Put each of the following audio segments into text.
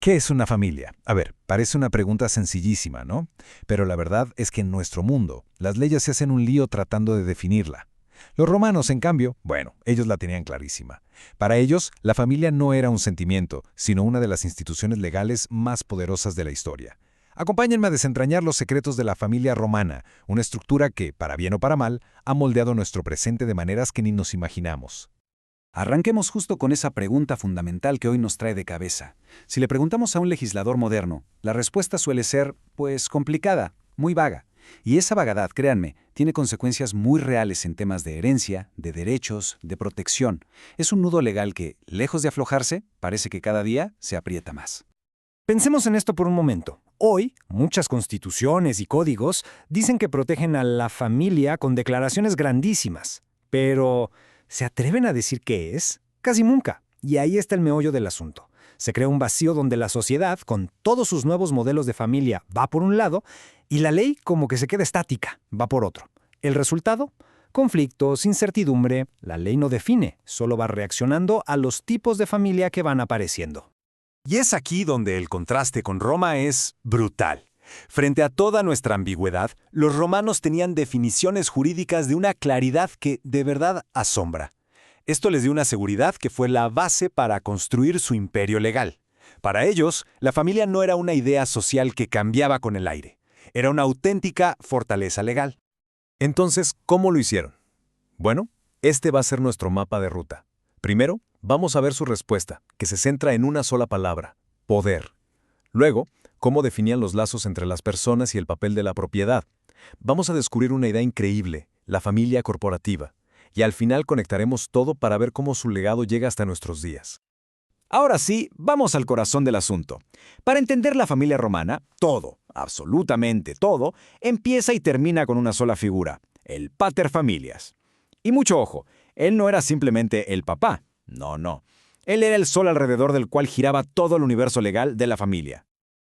¿Qué es una familia? A ver, parece una pregunta sencillísima, ¿no? Pero la verdad es que en nuestro mundo, las leyes se hacen un lío tratando de definirla. Los romanos, en cambio, bueno, ellos la tenían clarísima. Para ellos, la familia no era un sentimiento, sino una de las instituciones legales más poderosas de la historia. Acompáñenme a desentrañar los secretos de la familia romana, una estructura que, para bien o para mal, ha moldeado nuestro presente de maneras que ni nos imaginamos. Arranquemos justo con esa pregunta fundamental que hoy nos trae de cabeza. Si le preguntamos a un legislador moderno, la respuesta suele ser, pues, complicada, muy vaga. Y esa vagadad, créanme, tiene consecuencias muy reales en temas de herencia, de derechos, de protección. Es un nudo legal que, lejos de aflojarse, parece que cada día se aprieta más. Pensemos en esto por un momento. Hoy, muchas constituciones y códigos dicen que protegen a la familia con declaraciones grandísimas. Pero, ¿se atreven a decir qué es? Casi nunca. Y ahí está el meollo del asunto. Se crea un vacío donde la sociedad, con todos sus nuevos modelos de familia, va por un lado, y la ley como que se queda estática, va por otro. ¿El resultado? Conflictos, incertidumbre. La ley no define, solo va reaccionando a los tipos de familia que van apareciendo. Y es aquí donde el contraste con Roma es brutal. Frente a toda nuestra ambigüedad, los romanos tenían definiciones jurídicas de una claridad que de verdad asombra. Esto les dio una seguridad que fue la base para construir su imperio legal. Para ellos, la familia no era una idea social que cambiaba con el aire. Era una auténtica fortaleza legal. Entonces, ¿cómo lo hicieron? Bueno, este va a ser nuestro mapa de ruta. Primero, vamos a ver su respuesta, que se centra en una sola palabra: poder. Luego, cómo definían los lazos entre las personas y el papel de la propiedad. Vamos a descubrir una idea increíble: la familia corporativa. Y al final conectaremos todo para ver cómo su legado llega hasta nuestros días. Ahora sí, vamos al corazón del asunto. Para entender la familia romana, todo, absolutamente todo, empieza y termina con una sola figura: el pater familias. Y mucho ojo, él no era simplemente el papá. No. Él era el sol alrededor del cual giraba todo el universo legal de la familia.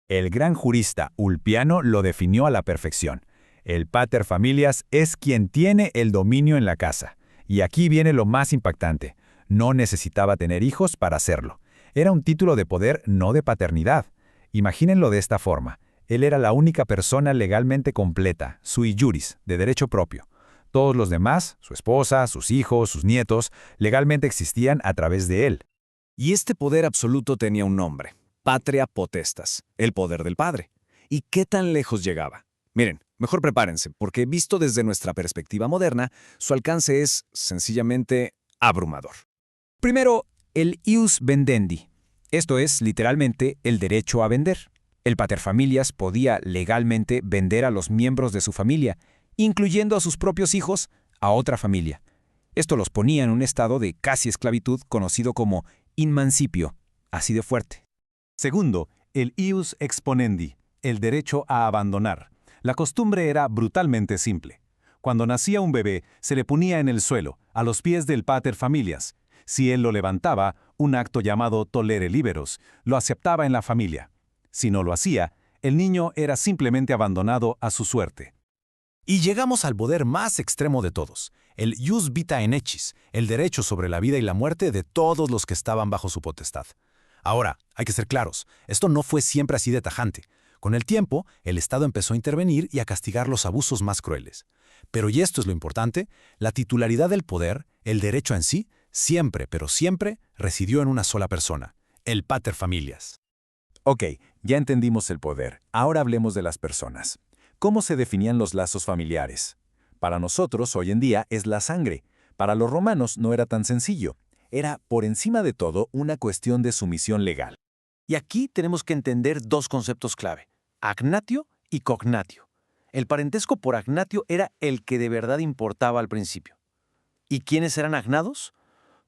El gran jurista Ulpiano lo definió a la perfección. El pater familias es quien tiene el dominio en la casa. Y aquí viene lo más impactante: no necesitaba tener hijos para hacerlo. Era un título de poder, no de paternidad. Imagínenlo de esta forma: él era la única persona legalmente completa, sui juris, de derecho propio. Todos los demás, su esposa, sus hijos, sus nietos, legalmente existían a través de él. Y este poder absoluto tenía un nombre: patria potestas, el poder del padre. ¿Y qué tan lejos llegaba? Miren, mejor prepárense, porque visto desde nuestra perspectiva moderna, su alcance es sencillamente abrumador. Primero, el ius vendendi. Esto es, literalmente, el derecho a vender. El paterfamilias podía legalmente vender a los miembros de su familia, incluyendo a sus propios hijos, a otra familia. Esto los ponía en un estado de casi esclavitud conocido como inmancipio, así de fuerte. Segundo, el ius exponendi, el derecho a abandonar. La costumbre era brutalmente simple. Cuando nacía un bebé, se le ponía en el suelo, a los pies del pater familias. Si él lo levantaba, un acto llamado tolere liberos, lo aceptaba en la familia. Si no lo hacía, el niño era simplemente abandonado a su suerte. Y llegamos al poder más extremo de todos, el ius vitae necis, el derecho sobre la vida y la muerte de todos los que estaban bajo su potestad. Ahora, hay que ser claros, esto no fue siempre así de tajante. Con el tiempo, el Estado empezó a intervenir y a castigar los abusos más crueles. Pero, y esto es lo importante, la titularidad del poder, el derecho en sí, siempre, pero siempre, residió en una sola persona: el pater familias. Ok, ya entendimos el poder. Ahora hablemos de las personas. ¿Cómo se definían los lazos familiares? Para nosotros, hoy en día, es la sangre. Para los romanos no era tan sencillo. Era, por encima de todo, una cuestión de sumisión legal. Y aquí tenemos que entender dos conceptos clave: agnatio y cognatio. El parentesco por agnatio era el que de verdad importaba al principio. ¿Y quiénes eran agnados?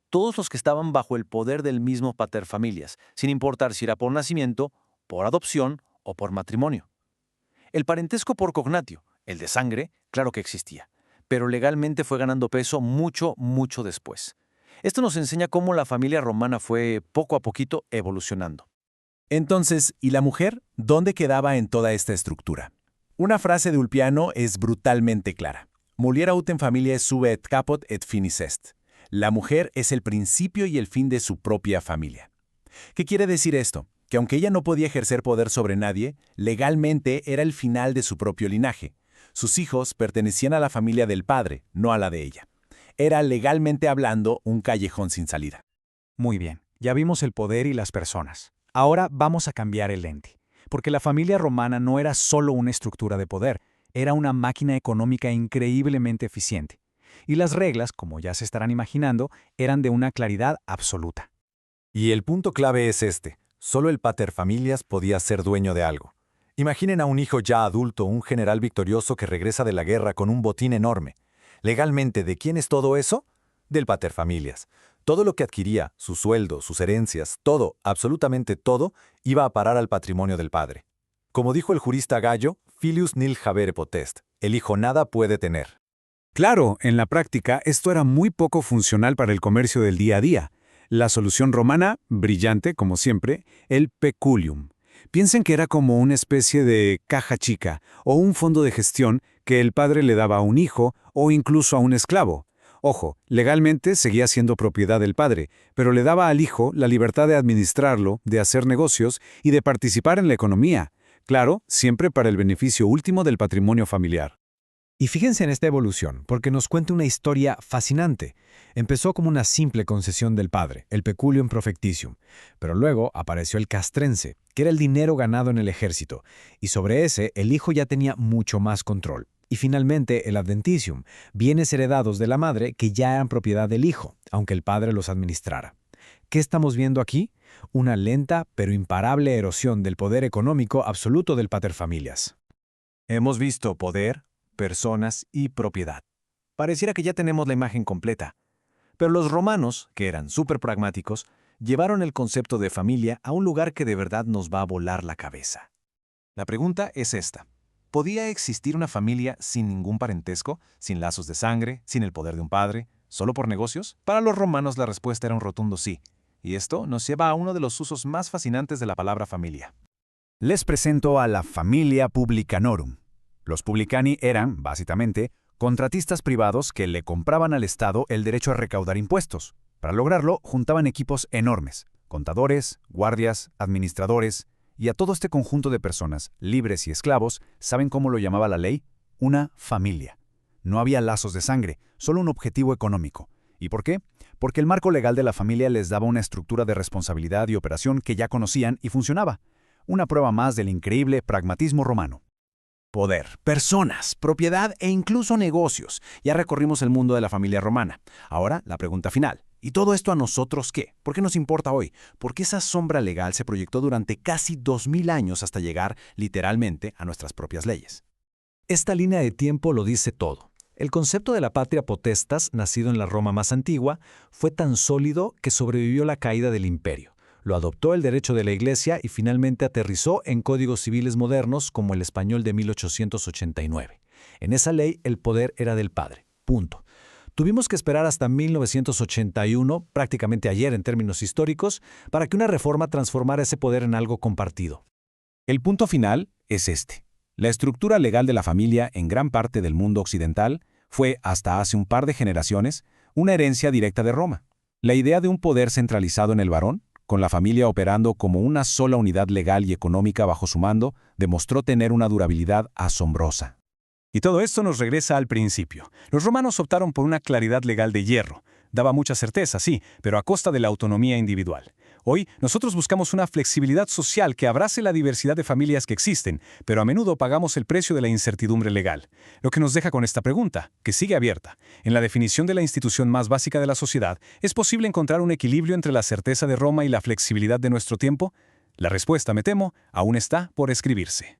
Todos los que estaban bajo el poder del mismo paterfamilias, sin importar si era por nacimiento, por adopción o por matrimonio. El parentesco por cognatio, el de sangre, claro que existía, pero legalmente fue ganando peso mucho después. Esto nos enseña cómo la familia romana fue poco a poquito evolucionando. Entonces, ¿y la mujer? ¿Dónde quedaba en toda esta estructura? Una frase de Ulpiano es brutalmente clara: Mulier autem familiae sua et caput et finis est. La mujer es el principio y el fin de su propia familia. ¿Qué quiere decir esto? que aunque ella no podía ejercer poder sobre nadie, legalmente era el final de su propio linaje. Sus hijos pertenecían a la familia del padre, no a la de ella. Era legalmente hablando un callejón sin salida. Muy bien, ya vimos el poder y las personas. Ahora vamos a cambiar el lente, porque la familia romana no era solo una estructura de poder, era una máquina económica increíblemente eficiente. Y las reglas, como ya se estarán imaginando, eran de una claridad absoluta. Y el punto clave es este: solo el paterfamilias podía ser dueño de algo. Imaginen a un hijo ya adulto, un general victorioso que regresa de la guerra con un botín enorme. Legalmente, ¿de quién es todo eso? Del paterfamilias. Todo lo que adquiría, su sueldo, sus herencias, todo, absolutamente todo, iba a parar al patrimonio del padre. Como dijo el jurista Gallo, filius nil habere potest, el hijo nada puede tener. Claro, en la práctica esto era muy poco funcional para el comercio del día a día. La solución romana, brillante como siempre, el peculium. Piensen que era como una especie de caja chica o un fondo de gestión que el padre le daba a un hijo o incluso a un esclavo. Ojo, legalmente seguía siendo propiedad del padre, pero le daba al hijo la libertad de administrarlo, de hacer negocios y de participar en la economía. Claro, siempre para el beneficio último del patrimonio familiar. Y fíjense en esta evolución, porque nos cuenta una historia fascinante. Empezó como una simple concesión del padre, el peculium profectitium, pero luego apareció el castrense, que era el dinero ganado en el ejército, y sobre ese el hijo ya tenía mucho más control. Y finalmente el adventitium, bienes heredados de la madre que ya eran propiedad del hijo, aunque el padre los administrara. ¿Qué estamos viendo aquí? Una lenta pero imparable erosión del poder económico absoluto del paterfamilias. Hemos visto poder, personas y propiedad. Pareciera que ya tenemos la imagen completa. Pero los romanos, que eran súper pragmáticos, llevaron el concepto de familia a un lugar que de verdad nos va a volar la cabeza. La pregunta es esta. ¿Podía existir una familia sin ningún parentesco, sin lazos de sangre, sin el poder de un padre, solo por negocios? Para los romanos la respuesta era un rotundo sí. Y esto nos lleva a uno de los usos más fascinantes de la palabra familia. Les presento a la familia publicanorum. Los publicani eran, básicamente, contratistas privados que le compraban al Estado el derecho a recaudar impuestos. Para lograrlo, juntaban equipos enormes: contadores, guardias, administradores, y a todo este conjunto de personas, libres y esclavos, ¿saben cómo lo llamaba la ley? Una familia. No había lazos de sangre, solo un objetivo económico. ¿Y por qué? Porque el marco legal de la familia les daba una estructura de responsabilidad y operación que ya conocían y funcionaba. Una prueba más del increíble pragmatismo romano. Poder, personas, propiedad e incluso negocios. Ya recorrimos el mundo de la familia romana. Ahora, la pregunta final. ¿Y todo esto a nosotros qué? ¿Por qué nos importa hoy? Porque esa sombra legal se proyectó durante casi 2000 años hasta llegar, literalmente, a nuestras propias leyes. Esta línea de tiempo lo dice todo. El concepto de la patria potestas, nacido en la Roma más antigua, fue tan sólido que sobrevivió la caída del imperio. Lo adoptó el derecho de la Iglesia y finalmente aterrizó en códigos civiles modernos como el español de 1889. En esa ley, el poder era del padre. Punto. Tuvimos que esperar hasta 1981, prácticamente ayer en términos históricos, para que una reforma transformara ese poder en algo compartido. El punto final es este. La estructura legal de la familia en gran parte del mundo occidental fue, hasta hace un par de generaciones, una herencia directa de Roma. La idea de un poder centralizado en el varón, con la familia operando como una sola unidad legal y económica bajo su mando, demostró tener una durabilidad asombrosa. Y todo esto nos regresa al principio. Los romanos optaron por una claridad legal de hierro. Daba mucha certeza, sí, pero a costa de la autonomía individual. Hoy, nosotros buscamos una flexibilidad social que abrace la diversidad de familias que existen, pero a menudo pagamos el precio de la incertidumbre legal. Lo que nos deja con esta pregunta, que sigue abierta. En la definición de la institución más básica de la sociedad, ¿es posible encontrar un equilibrio entre la certeza de Roma y la flexibilidad de nuestro tiempo? La respuesta, me temo, aún está por escribirse.